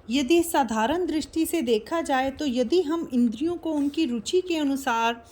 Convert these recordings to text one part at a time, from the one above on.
यदि साधारण दृष्टि से देखा जाए तो यदि हम इंद्रियों को उनकी रुचि के अनुसार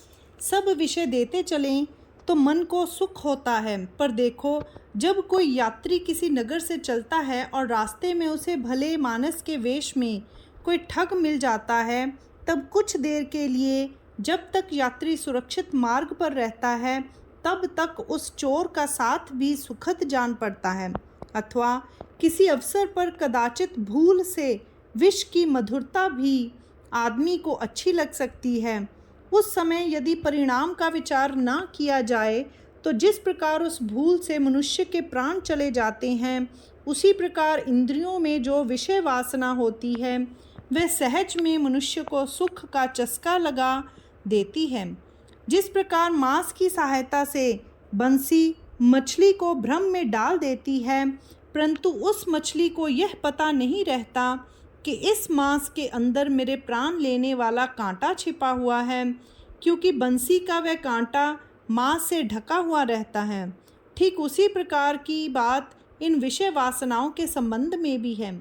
सब विषय देते चलें तो मन को सुख होता है। पर देखो, जब कोई यात्री किसी नगर से चलता है और रास्ते में उसे भले मानस के वेश में कोई ठग मिल जाता है, तब कुछ देर के लिए जब तक यात्री सुरक्षित मार्ग पर रहता है तब तक उस चोर का साथ भी सुखद जान पड़ता है। अथवा किसी अवसर पर कदाचित भूल से विष की मधुरता भी आदमी को अच्छी लग सकती है। उस समय यदि परिणाम का विचार ना किया जाए तो जिस प्रकार उस भूल से मनुष्य के प्राण चले जाते हैं, उसी प्रकार इंद्रियों में जो विषय वासना होती है वह सहज में मनुष्य को सुख का चस्का लगा देती है। जिस प्रकार मांस की सहायता से बंसी मछली को भ्रम में डाल देती है, परंतु उस मछली को यह पता नहीं रहता कि इस मांस के अंदर मेरे प्राण लेने वाला कांटा छिपा हुआ है, क्योंकि बंसी का वह कांटा मांस से ढका हुआ रहता है। ठीक उसी प्रकार की बात इन विषय वासनाओं के संबंध में भी है।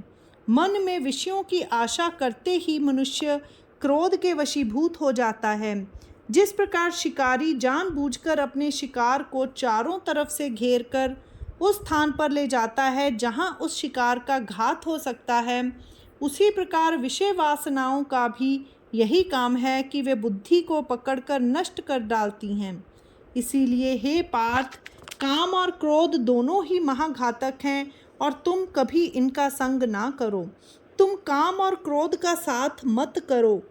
मन में विषयों की आशा करते ही मनुष्य क्रोध के वशीभूत हो जाता है। जिस प्रकार शिकारी जानबूझकर अपने शिकार को चारों तरफ से घेरकर उस स्थान पर ले जाता है जहां उस शिकार का घात हो सकता है, उसी प्रकार विषय वासनाओं का भी यही काम है कि वे बुद्धि को पकड़कर नष्ट कर डालती हैं। इसीलिए हे पार्थ, काम और क्रोध दोनों ही महाघातक हैं और तुम कभी इनका संग ना करो। तुम काम और क्रोध का साथ मत करो,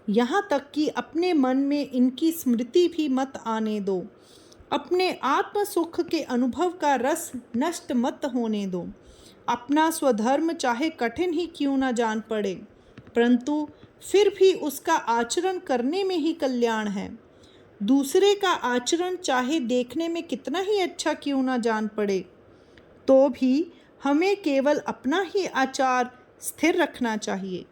यहाँ तक कि अपने मन में इनकी स्मृति भी मत आने दो। अपने आत्म सुख के अनुभव का रस नष्ट मत होने दो। अपना स्वधर्म चाहे कठिन ही क्यों न जान पड़े, परंतु फिर भी उसका आचरण करने में ही कल्याण है। दूसरे का आचरण चाहे देखने में कितना ही अच्छा क्यों न जान पड़े, तो भी हमें केवल अपना ही आचार स्थिर रखना चाहिए।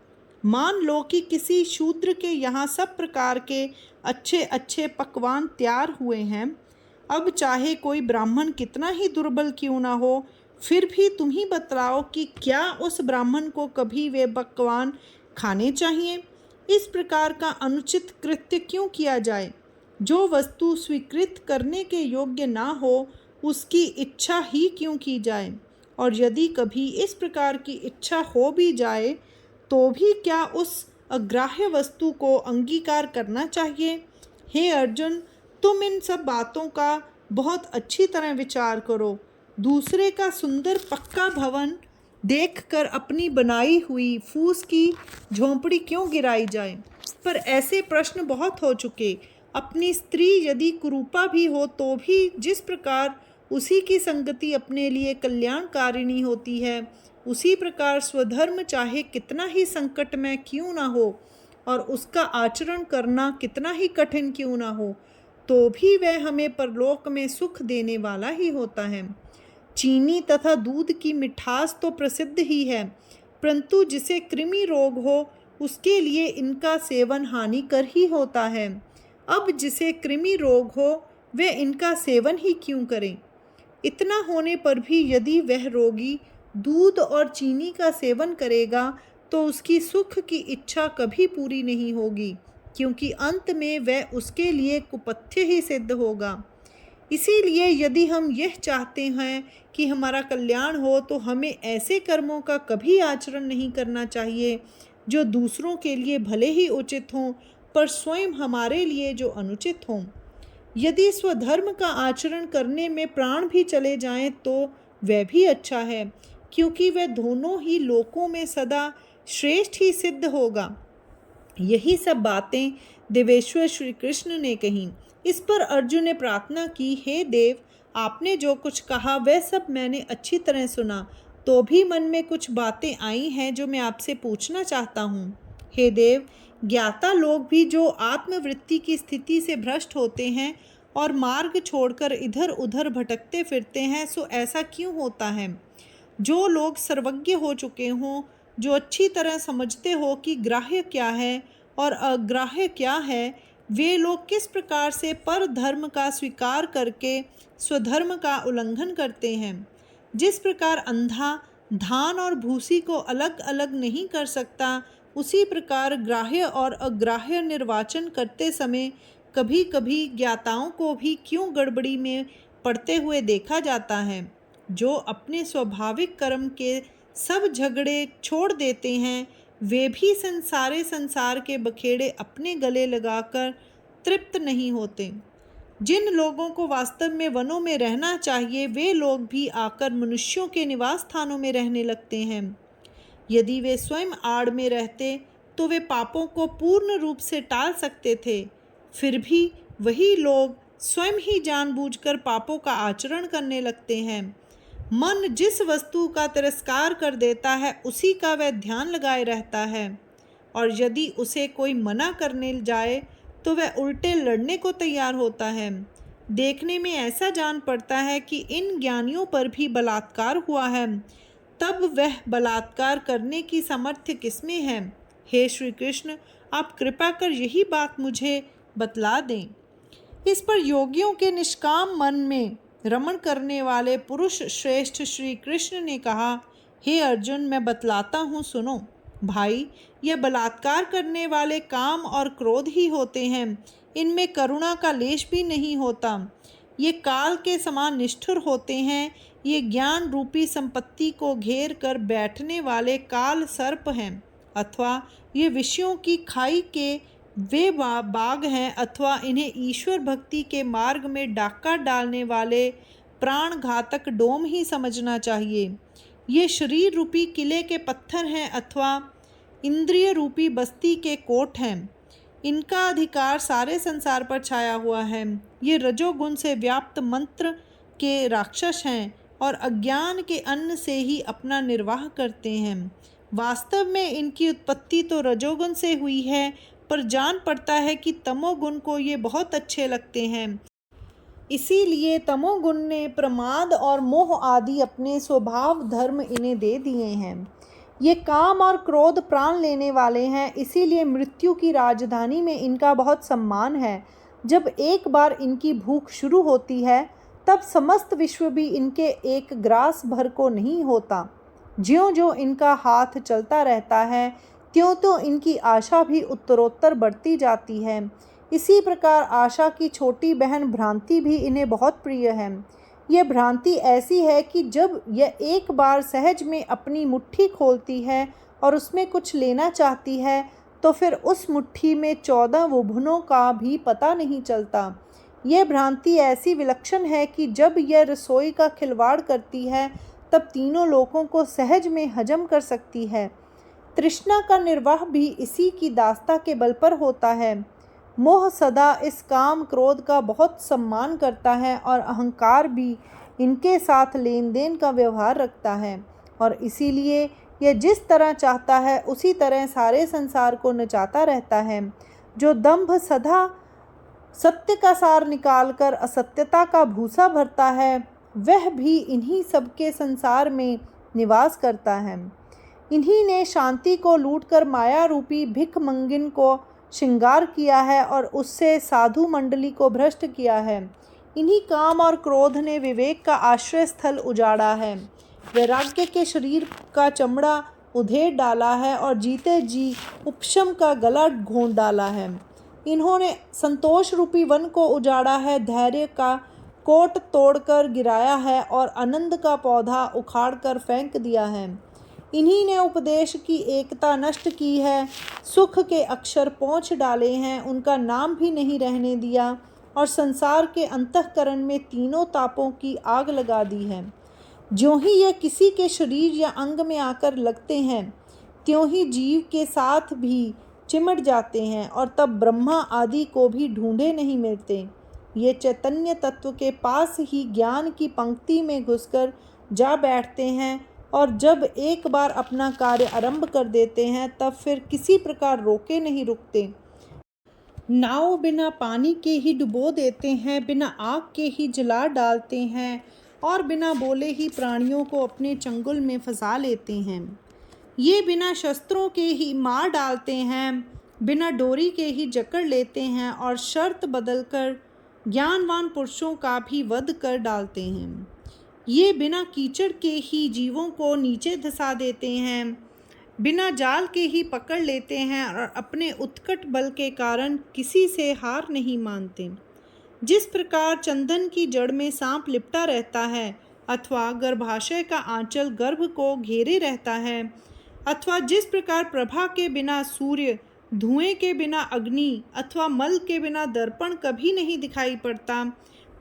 मान लो कि किसी शूद्र के यहाँ सब प्रकार के अच्छे अच्छे पकवान तैयार हुए हैं। अब चाहे कोई ब्राह्मण कितना ही दुर्बल क्यों ना हो, फिर भी तुम ही बतलाओ कि क्या उस ब्राह्मण को कभी वे पकवान खाने चाहिए? इस प्रकार का अनुचित कृत्य क्यों किया जाए? जो वस्तु स्वीकृत करने के योग्य ना हो, उसकी इच्छा ही क्यों की जाए? और यदि कभी इस प्रकार की इच्छा हो भी जाए तो भी क्या उस अग्राह्य वस्तु को अंगीकार करना चाहिए? हे अर्जुन, तुम इन सब बातों का बहुत अच्छी तरह विचार करो। दूसरे का सुंदर पक्का भवन देखकर अपनी बनाई हुई फूस की झोंपड़ी क्यों गिराई जाए? पर ऐसे प्रश्न बहुत हो चुके। अपनी स्त्री यदि कुरूपा भी हो तो भी जिस प्रकार उसी की संगति अपने लिए कल्याणकारिणी होती है, उसी प्रकार स्वधर्म चाहे कितना ही संकट में क्यों ना हो और उसका आचरण करना कितना ही कठिन क्यों ना हो, तो भी वह हमें परलोक में सुख देने वाला ही होता है। चीनी तथा दूध की मिठास तो प्रसिद्ध ही है, परंतु जिसे कृमि रोग हो उसके लिए इनका सेवन हानिकर ही होता है। अब जिसे कृमि रोग हो वह इनका सेवन ही क्यों करें? इतना होने पर भी यदि वह रोगी दूध और चीनी का सेवन करेगा तो उसकी सुख की इच्छा कभी पूरी नहीं होगी, क्योंकि अंत में वह उसके लिए कुपथ्य ही सिद्ध होगा। इसीलिए यदि हम यह चाहते हैं कि हमारा कल्याण हो तो हमें ऐसे कर्मों का कभी आचरण नहीं करना चाहिए जो दूसरों के लिए भले ही उचित हों पर स्वयं हमारे लिए जो अनुचित हों। यदि स्वधर्म का आचरण करने में प्राण भी चले जाएं तो वह भी अच्छा है, क्योंकि वह दोनों ही लोकों में सदा श्रेष्ठ ही सिद्ध होगा। यही सब बातें देवेश्वर श्री कृष्ण ने कही। इस पर अर्जुन ने प्रार्थना की, हे देव, आपने जो कुछ कहा वह सब मैंने अच्छी तरह सुना, तो भी मन में कुछ बातें आई हैं जो मैं आपसे पूछना चाहता हूँ। हे देव, ज्ञाता लोग भी जो आत्मवृत्ति की स्थिति से भ्रष्ट होते हैं और मार्ग छोड़कर इधर उधर भटकते फिरते हैं, सो ऐसा क्यों होता है? जो लोग सर्वज्ञ हो चुके हों, जो अच्छी तरह समझते हो कि ग्राह्य क्या है और अग्राह्य क्या है, वे लोग किस प्रकार से पर धर्म का स्वीकार करके स्वधर्म का उल्लंघन करते हैं। जिस प्रकार अंधा धान और भूसी को अलग अलग नहीं कर सकता, उसी प्रकार ग्राह्य और अग्राह्य निर्वाचन करते समय कभी कभी ज्ञाताओं को भी क्यों गड़बड़ी में पड़ते हुए देखा जाता है। जो अपने स्वाभाविक कर्म के सब झगड़े छोड़ देते हैं, वे भी संसार के बखेड़े अपने गले लगाकर तृप्त नहीं होते। जिन लोगों को वास्तव में वनों में रहना चाहिए, वे लोग भी आकर मनुष्यों के निवास स्थानों में रहने लगते हैं। यदि वे स्वयं आड़ में रहते तो वे पापों को पूर्ण रूप से टाल सकते थे। फिर भी वही लोग स्वयं ही जानबूझकर पापों का आचरण करने लगते हैं। मन जिस वस्तु का तिरस्कार कर देता है, उसी का वह ध्यान लगाए रहता है, और यदि उसे कोई मना करने जाए तो वह उल्टे लड़ने को तैयार होता है। देखने में ऐसा जान पड़ता है कि इन ज्ञानियों पर भी बलात्कार हुआ है, तब वह बलात्कार करने की सामर्थ्य किसमें है? हे श्री कृष्ण, आप कृपा कर यही बात मुझे बतला दें। इस पर योगियों के निष्काम मन में रमण करने वाले पुरुष श्रेष्ठ श्री कृष्ण ने कहा, हे अर्जुन, मैं बतलाता हूँ, सुनो। भाई, ये बलात्कार करने वाले काम और क्रोध ही होते हैं, इनमें करुणा का लेश भी नहीं होता। ये काल के समान निष्ठुर होते हैं। ये ज्ञान रूपी संपत्ति को घेर कर बैठने वाले काल सर्प हैं, अथवा ये विषयों की खाई के वे बाघ हैं, अथवा इन्हें ईश्वर भक्ति के मार्ग में डाका डालने वाले प्राण घातक डोम ही समझना चाहिए। ये शरीर रूपी किले के पत्थर हैं, अथवा इंद्रिय रूपी बस्ती के कोट हैं। इनका अधिकार सारे संसार पर छाया हुआ है। ये रजोगुण से व्याप्त मंत्र के राक्षस हैं और अज्ञान के अन्न से ही अपना निर्वाह करते हैं। वास्तव में इनकी उत्पत्ति तो रजोगुण से हुई है, पर जान पड़ता है कि तमोगुण को ये बहुत अच्छे लगते हैं। इसीलिए तमोगुण ने प्रमाद और मोह आदि अपने स्वभाव धर्म इन्हें दे दिए हैं। ये काम और क्रोध प्राण लेने वाले हैं, इसीलिए मृत्यु की राजधानी में इनका बहुत सम्मान है। जब एक बार इनकी भूख शुरू होती है, तब समस्त विश्व भी इनके एक ग्रास भर को नहीं होता। ज्यों ज्यों इनका हाथ चलता रहता है, त्यों त्यों इनकी आशा भी उत्तरोत्तर बढ़ती जाती है। इसी प्रकार आशा की छोटी बहन भ्रांति भी इन्हें बहुत प्रिय है। यह भ्रांति ऐसी है कि जब यह एक बार सहज में अपनी मुट्ठी खोलती है और उसमें कुछ लेना चाहती है, तो फिर उस मुट्ठी में 14 वुभुनों का भी पता नहीं चलता। यह भ्रांति ऐसी विलक्षण है कि जब यह रसोई का खिलवाड़ करती है, तब तीनों लोकों को सहज में हजम कर सकती है। तृष्णा का निर्वाह भी इसी की दास्ता के बल पर होता है। मोह सदा इस काम क्रोध का बहुत सम्मान करता है और अहंकार भी इनके साथ लेन देन का व्यवहार रखता है, और इसीलिए यह जिस तरह चाहता है उसी तरह सारे संसार को नचाता रहता है। जो दंभ सदा सत्य का सार निकालकर असत्यता का भूसा भरता है, वह भी इन्हीं सबके संसार में निवास करता है। इन्हीं ने शांति को लूटकर माया रूपी भिख मंगिन को श्रृंगार किया है और उससे साधु मंडली को भ्रष्ट किया है। इन्हीं काम और क्रोध ने विवेक का आश्रय स्थल उजाड़ा है, वैराग्य के शरीर का चमड़ा उधेड़ डाला है और जीते जी उपशम का गला घोंट डाला है। इन्होंने संतोष रूपी वन को उजाड़ा है, धैर्य का कोट तोड़कर गिराया है और आनंद का पौधा उखाड़कर फेंक दिया है। इन्हीं ने उपदेश की एकता नष्ट की है, सुख के अक्षर पोंछ डाले हैं, उनका नाम भी नहीं रहने दिया, और संसार के अंतःकरण में तीनों तापों की आग लगा दी है। ज्यों ही यह किसी के शरीर या अंग में आकर लगते हैं, त्यों ही जीव के साथ भी चिमट जाते हैं और तब ब्रह्मा आदि को भी ढूंढे नहीं मिलते। ये चैतन्य तत्व के पास ही ज्ञान की पंक्ति में घुसकर जा बैठते हैं, और जब एक बार अपना कार्य आरंभ कर देते हैं, तब फिर किसी प्रकार रोके नहीं रुकते। नाव बिना पानी के ही डुबो देते हैं, बिना आग के ही जला डालते हैं, और बिना बोले ही प्राणियों को अपने चंगुल में फंसा लेते हैं। ये बिना शस्त्रों के ही मार डालते हैं, बिना डोरी के ही जकड़ लेते हैं, और शर्त बदलकर ज्ञानवान पुरुषों का भी वध कर डालते हैं। ये बिना कीचड़ के ही जीवों को नीचे धंसा देते हैं, बिना जाल के ही पकड़ लेते हैं और अपने उत्कट बल के कारण किसी से हार नहीं मानते। जिस प्रकार चंदन की जड़ में सांप लिपटा रहता है, अथवा गर्भाशय का आंचल गर्भ को घेरे रहता है, अथवा जिस प्रकार प्रभा के बिना सूर्य, धुएं के बिना अग्नि, अथवा मल के बिना दर्पण कभी नहीं दिखाई पड़ता,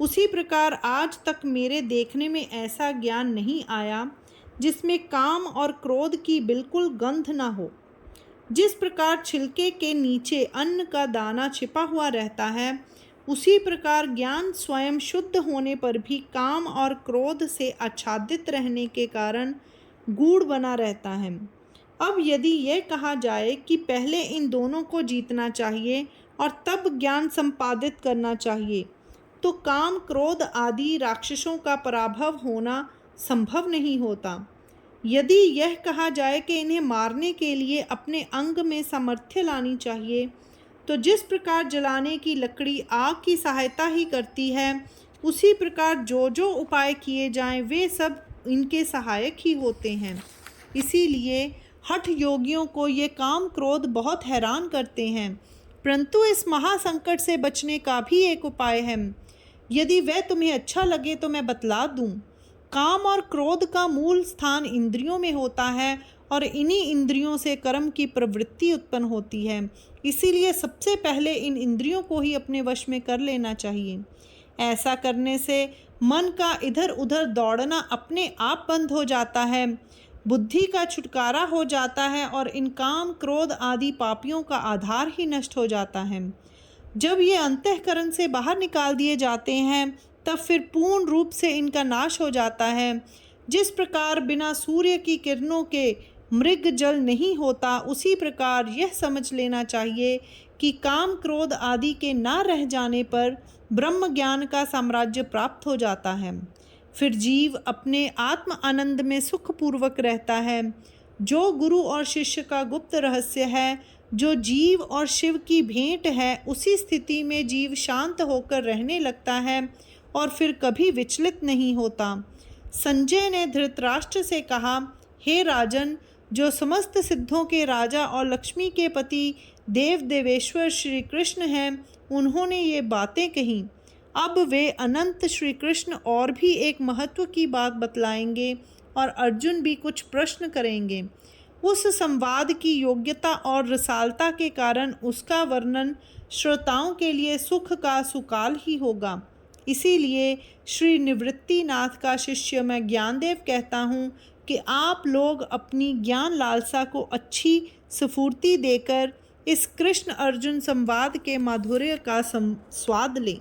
उसी प्रकार आज तक मेरे देखने में ऐसा ज्ञान नहीं आया जिसमें काम और क्रोध की बिल्कुल गंध न हो। जिस प्रकार छिलके के नीचे अन्न का दाना छिपा हुआ रहता है, उसी प्रकार ज्ञान स्वयं शुद्ध होने पर भी काम और क्रोध से आच्छादित रहने के कारण गूढ़ बना रहता है। अब यदि यह कहा जाए कि पहले इन दोनों को जीतना चाहिए और तब ज्ञान संपादित करना चाहिए, तो काम क्रोध आदि राक्षसों का पराभव होना संभव नहीं होता। यदि यह कहा जाए कि इन्हें मारने के लिए अपने अंग में सामर्थ्य लानी चाहिए, तो जिस प्रकार जलाने की लकड़ी आग की सहायता ही करती है, उसी प्रकार जो जो उपाय किए जाएं वे सब इनके सहायक ही होते हैं। इसीलिए हठ योगियों को ये काम क्रोध बहुत हैरान करते हैं, परंतु इस महासंकट से बचने का भी एक उपाय है। यदि वह तुम्हें अच्छा लगे तो मैं बतला दूं। काम और क्रोध का मूल स्थान इंद्रियों में होता है और इन्हीं इंद्रियों से कर्म की प्रवृत्ति उत्पन्न होती है। इसीलिए सबसे पहले इन इंद्रियों को ही अपने वश में कर लेना चाहिए। ऐसा करने से मन का इधर उधर दौड़ना अपने आप बंद हो जाता है, बुद्धि का छुटकारा हो जाता है और इन काम क्रोध आदि पापियों का आधार ही नष्ट हो जाता है। जब ये अंतःकरण से बाहर निकाल दिए जाते हैं, तब फिर पूर्ण रूप से इनका नाश हो जाता है। जिस प्रकार बिना सूर्य की किरणों के मृग जल नहीं होता, उसी प्रकार यह समझ लेना चाहिए कि काम क्रोध आदि के ना रह जाने पर ब्रह्म ज्ञान का साम्राज्य प्राप्त हो जाता है। फिर जीव अपने आत्म आनंद में सुखपूर्वक रहता है। जो गुरु और शिष्य का गुप्त रहस्य है, जो जीव और शिव की भेंट है, उसी स्थिति में जीव शांत होकर रहने लगता है और फिर कभी विचलित नहीं होता। संजय ने धृतराष्ट्र से कहा, हे राजन, जो समस्त सिद्धों के राजा और लक्ष्मी के पति देव देवेश्वर श्री कृष्ण हैं, उन्होंने ये बातें कहीं। अब वे अनंत श्री कृष्ण और भी एक महत्व की बात बतलाएंगे और अर्जुन भी कुछ प्रश्न करेंगे। उस संवाद की योग्यता और रसालता के कारण उसका वर्णन श्रोताओं के लिए सुख का सुकाल ही होगा। इसीलिए श्री निवृत्तिनाथ का शिष्य मैं ज्ञानदेव कहता हूँ कि आप लोग अपनी ज्ञान लालसा को अच्छी स्फूर्ति देकर इस कृष्ण अर्जुन संवाद के माधुर्य का स्वाद लें।